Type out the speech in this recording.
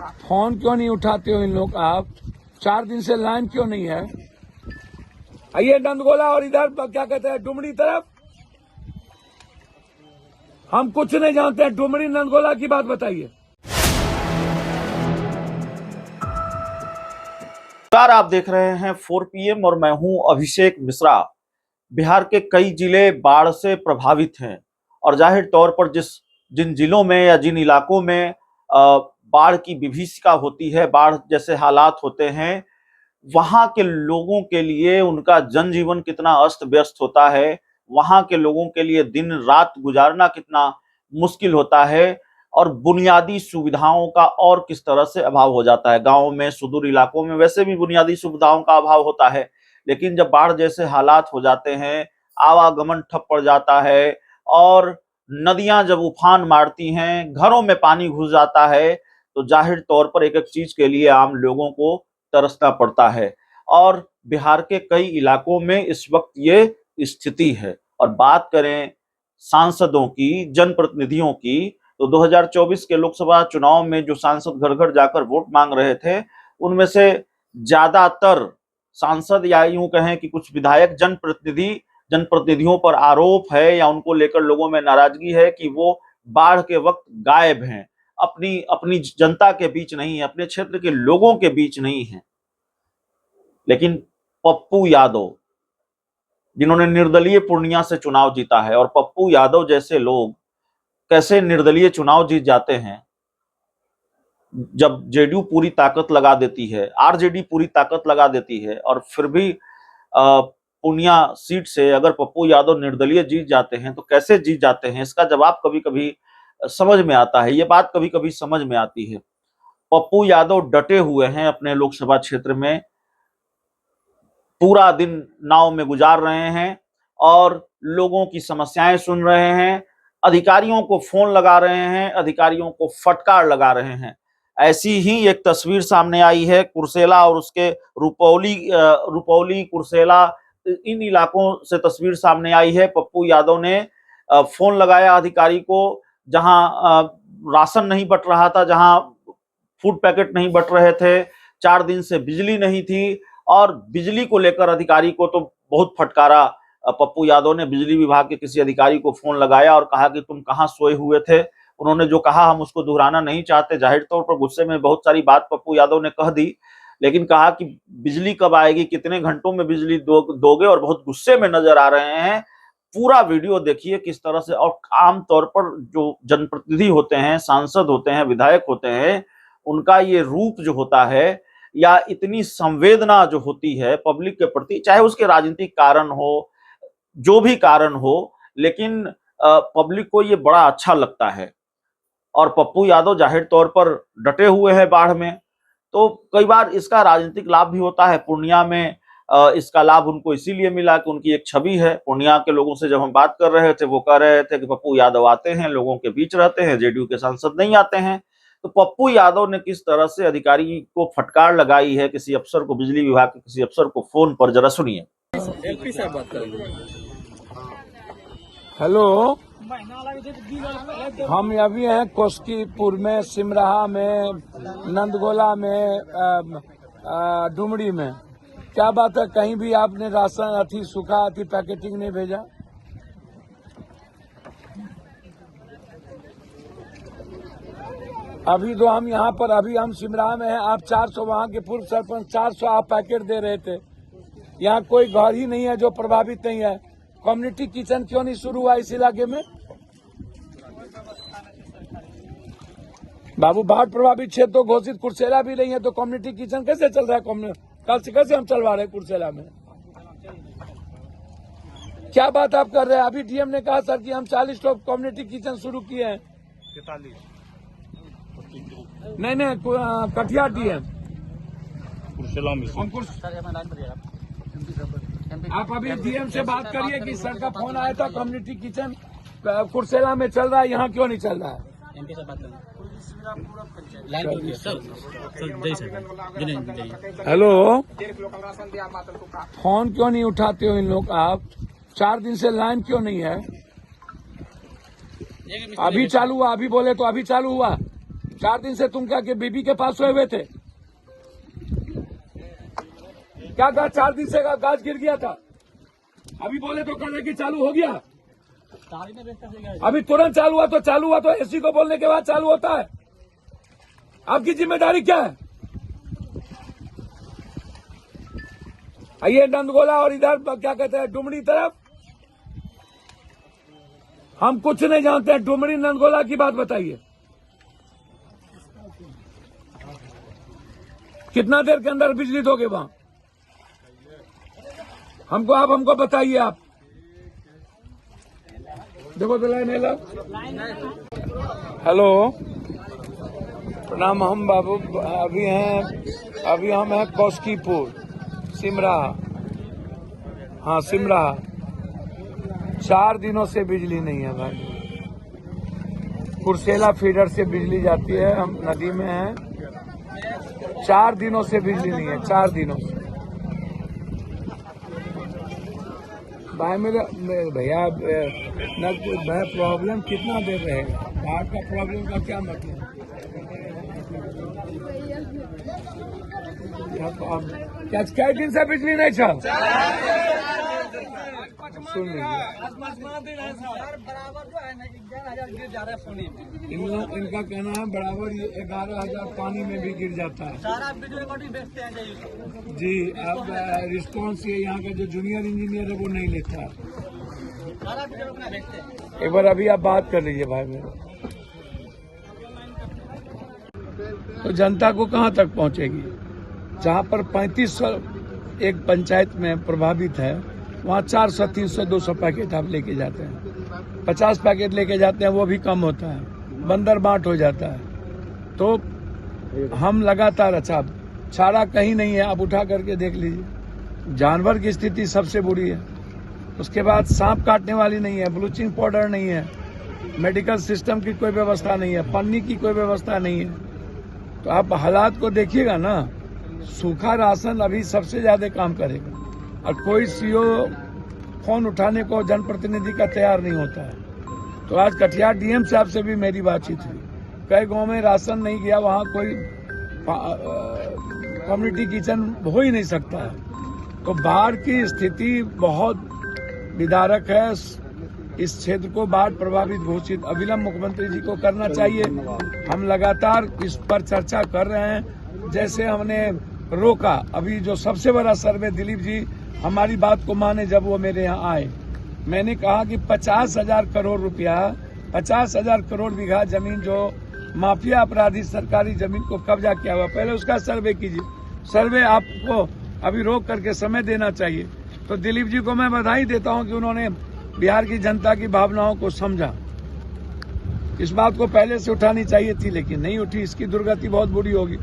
Phone क्यों नहीं उठाते हो इन लोग आप? 4 दिन से लाइन क्यों नहीं है? आइए नंदगोला और इधर क्या कहते हैं डुमरी तरफ। हम कुछ नहीं जानते हैं, डुमरी नंदगोला की बात बताइए। नमस्कार, आप देख रहे हैं 4 PM और मैं हूं अभिषेक मिश्रा। बिहार के कई जिले बाढ़ से प्रभावित हैं और जाहिर तौर पर जिन जिलों में या जिन इलाकों में बाढ़ की विभीषिका होती है, बाढ़ जैसे हालात होते हैं, वहां के लोगों के लिए उनका जनजीवन कितना अस्त व्यस्त होता है, वहां के लोगों के लिए दिन रात गुजारना कितना मुश्किल होता है और बुनियादी सुविधाओं का और किस तरह से अभाव हो जाता है। गांव में, सुदूर इलाकों में वैसे भी बुनियादी सुविधाओं का अभाव होता है, लेकिन जब बाढ़ जैसे हालात हो जाते हैं, आवागमन ठप पड़ जाता है और नदियां जब उफान मारती हैं, घरों में पानी घुस जाता है, तो जाहिर तौर पर एक एक चीज के लिए आम लोगों को तरसना पड़ता है। और बिहार के कई इलाकों में इस वक्त ये स्थिति है। और बात करें सांसदों की, जनप्रतिनिधियों की, तो 2024 के लोकसभा चुनाव में जो सांसद घर घर जाकर वोट मांग रहे थे, उनमें से ज्यादातर सांसद या यूं कहें कि कुछ विधायक जनप्रतिनिधियों पर आरोप है या उनको लेकर लोगों में नाराजगी है कि वो बाढ़ के वक्त गायब हैं, अपनी जनता के बीच नहीं है, अपने क्षेत्र के लोगों के बीच नहीं है। लेकिन पप्पू यादव, जिन्होंने निर्दलीय पूर्णिया से चुनाव जीता है, और पप्पू यादव जैसे लोग कैसे निर्दलीय चुनाव जीत जाते हैं जब जेडीयू पूरी ताकत लगा देती है, आरजेडी पूरी ताकत लगा देती है, और फिर भी पूर्णिया सीट से अगर पप्पू यादव निर्दलीय जीत जाते हैं तो कैसे जीत जाते हैं, इसका जवाब कभी कभी समझ में आता है। ये बात कभी कभी समझ में आती है। पप्पू यादव डटे हुए हैं अपने लोकसभा क्षेत्र में, पूरा दिन नाव में गुजार रहे हैं और लोगों की समस्याएं सुन रहे हैं, अधिकारियों को फोन लगा रहे हैं, अधिकारियों को फटकार लगा रहे हैं। ऐसी ही एक तस्वीर सामने आई है कुर्सेला और उसके रुपौली कुर्सेला, इन इलाकों से तस्वीर सामने आई है। पप्पू यादव ने फोन लगाया अधिकारी को, जहां राशन नहीं बंट रहा था, जहां फूड पैकेट नहीं बंट रहे थे, 4 दिन से बिजली नहीं थी, और बिजली को लेकर अधिकारी को तो बहुत फटकारा। पप्पू यादव ने बिजली विभाग के किसी अधिकारी को फोन लगाया और कहा कि तुम कहां सोए हुए थे। उन्होंने जो कहा हम उसको दोहराना नहीं चाहते, जाहिर तौर पर गुस्से में बहुत सारी बात पप्पू यादव ने कह दी, लेकिन कहा कि बिजली कब आएगी, कितने घंटों में बिजली दोगे, और बहुत गुस्से में नजर आ रहे हैं। पूरा वीडियो देखिए किस तरह से। और आमतौर पर जो जनप्रतिनिधि होते हैं, सांसद होते हैं, विधायक होते हैं, उनका ये रूप जो होता है या इतनी संवेदना जो होती है पब्लिक के प्रति, चाहे उसके राजनीतिक कारण हो, जो भी कारण हो, लेकिन पब्लिक को ये बड़ा अच्छा लगता है। और पप्पू यादव जाहिर तौर पर डटे हुए हैं बाढ़ में, तो कई बार इसका राजनीतिक लाभ भी होता है। पूर्णिया में इसका लाभ उनको इसीलिए मिला कि उनकी एक छवि है। पूर्णिया के लोगों से जब हम बात कर रहे थे, वो कह रहे थे कि पप्पू यादव आते हैं, लोगों के बीच रहते हैं, जेडीयू के सांसद नहीं आते हैं। तो पप्पू यादव ने किस तरह से अधिकारी को फटकार लगाई है, किसी अफसर को, बिजली विभाग के किसी अफसर को फोन पर, जरा सुनिए। एलपी साहब बात करेंगे। हेलो, हम अभी हैं कोस्कीपुर में, सिमराहा में, नंदगोला में, डुमरी में। क्या बात है, कहीं भी आपने राशन सूखा पैकेटिंग नहीं भेजा? अभी तो हम यहाँ पर, अभी हम सिमराहा में हैं, आप 400, वहाँ के पूर्व सरपंच 400 आप पैकेट दे रहे थे। यहाँ कोई घर ही नहीं है जो प्रभावित नहीं है। कम्युनिटी किचन क्यों नहीं शुरू हुआ इस इलाके में? बाबू, बाढ़ प्रभावित क्षेत्र तो घोषित कुर्सेला भी नहीं है, तो कम्युनिटी किचन कैसे चल रहा है? कल से कैसे हम चलवा रहे हैं कुर्सेला में? क्या बात आप कर रहे हैं? अभी डीएम ने कहा सर कि हम 40 कम्युनिटी किचन शुरू किए हैं। 43 नहीं, कटिहार डीएम। आप अभी डीएम से बात करिए कि सर का फोन आया था, कम्युनिटी किचन कुर्सेला में चल रहा है, यहाँ क्यों नहीं चल रहा है? एमपी से बात करें। हेलो, फोन क्यों नहीं उठाते हो इन लोग आप? 4 दिन से लाइन क्यों नहीं है? अभी चालू हुआ, अभी बोले तो अभी चालू हुआ। 4 दिन से तुम क्या कि बीबी के पास सोए हुए थे? क्या कहा? 4 दिन से गाज गिर गया था, अभी बोले तो कल कि चालू हो गया। अभी तुरंत चालू हुआ तो एसी को बोलने के बाद चालू होता है। आपकी जिम्मेदारी क्या है? आइए नंदगोला और इधर क्या कहते हैं डुमरी तरफ, हम कुछ नहीं जानते हैं। डुमरी नंदगोला की बात बताइए, कितना देर के अंदर बिजली दोगे वहां? हमको बताइए। आप देखो तो लाइन है। हेलो, प्रणाम। हम बाबू अभी हम हैं कौशकीपुर, सिमराहा। हाँ, सिमराहा। 4 दिनों से बिजली नहीं है भाई। कुर्सेला फीडर से बिजली जाती है, हम नदी में हैं। 4 दिनों से बिजली नहीं है, 4 दिनों से। भाई मेरे भैया प्रॉब्लम कितना देर रहेगा? बाढ़ का प्रॉब्लम का क्या मतलब? क्या कई दिन से बिजली नहीं चल? सुन लीजिए, इनका कहना है बराबर 11,000 पानी में भी गिर जाता है। जी, अब रिस्पॉन्स ये यहाँ का जो जूनियर इंजीनियर है वो नहीं लेता। एक बार अभी आप बात कर लीजिए भाई मेरे। तो जनता को कहाँ तक पहुँचेगी? जहाँ पर 3500 एक पंचायत में प्रभावित है, वहाँ 400, 300, 200 पैकेट आप लेके जाते हैं। 50 पैकेट लेके जाते हैं, वो भी कम होता है, बंदर बांट हो जाता है। तो हम लगातार, अच्छा चारा कहीं नहीं है, आप उठा करके देख लीजिए। जानवर की स्थिति सबसे बुरी है। उसके बाद सांप काटने वाली नहीं है, ब्लीचिंग पाउडर नहीं है, मेडिकल सिस्टम की कोई व्यवस्था नहीं है, पन्नी की कोई व्यवस्था नहीं है। तो आप हालात को देखिएगा ना। सूखा राशन अभी सबसे ज्यादा काम करेगा, और कोई सीओ फोन उठाने को जनप्रतिनिधि का तैयार नहीं होता है। तो आज कटिहार डीएम साहब से भी मेरी बातचीत हुई। कई गांव में राशन नहीं गया, वहां कोई कम्युनिटी किचन हो ही नहीं सकता है। तो बाढ़ की स्थिति बहुत विदारक है। इस क्षेत्र को बाढ़ प्रभावित घोषित अविलंब मुख्यमंत्री जी को करना चाहिए। हम लगातार इस पर चर्चा कर रहे हैं। जैसे हमने रोका, अभी जो सबसे बड़ा सर्वे दिलीप जी हमारी बात को माने, जब वो मेरे यहाँ आए, मैंने कहा कि 50,000 करोड़ रुपया, 50,000 करोड़ बीघा जमीन जो माफिया अपराधी सरकारी जमीन को कब्जा किया हुआ, पहले उसका सर्वे कीजिए। सर्वे आपको अभी रोक करके समय देना चाहिए। तो दिलीप जी को मैं बधाई देता हूं कि उन्होंने बिहार की जनता की भावनाओं को समझा। इस बात को पहले से उठानी चाहिए थी, लेकिन नहीं उठी। इसकी दुर्गति बहुत बुरी होगी।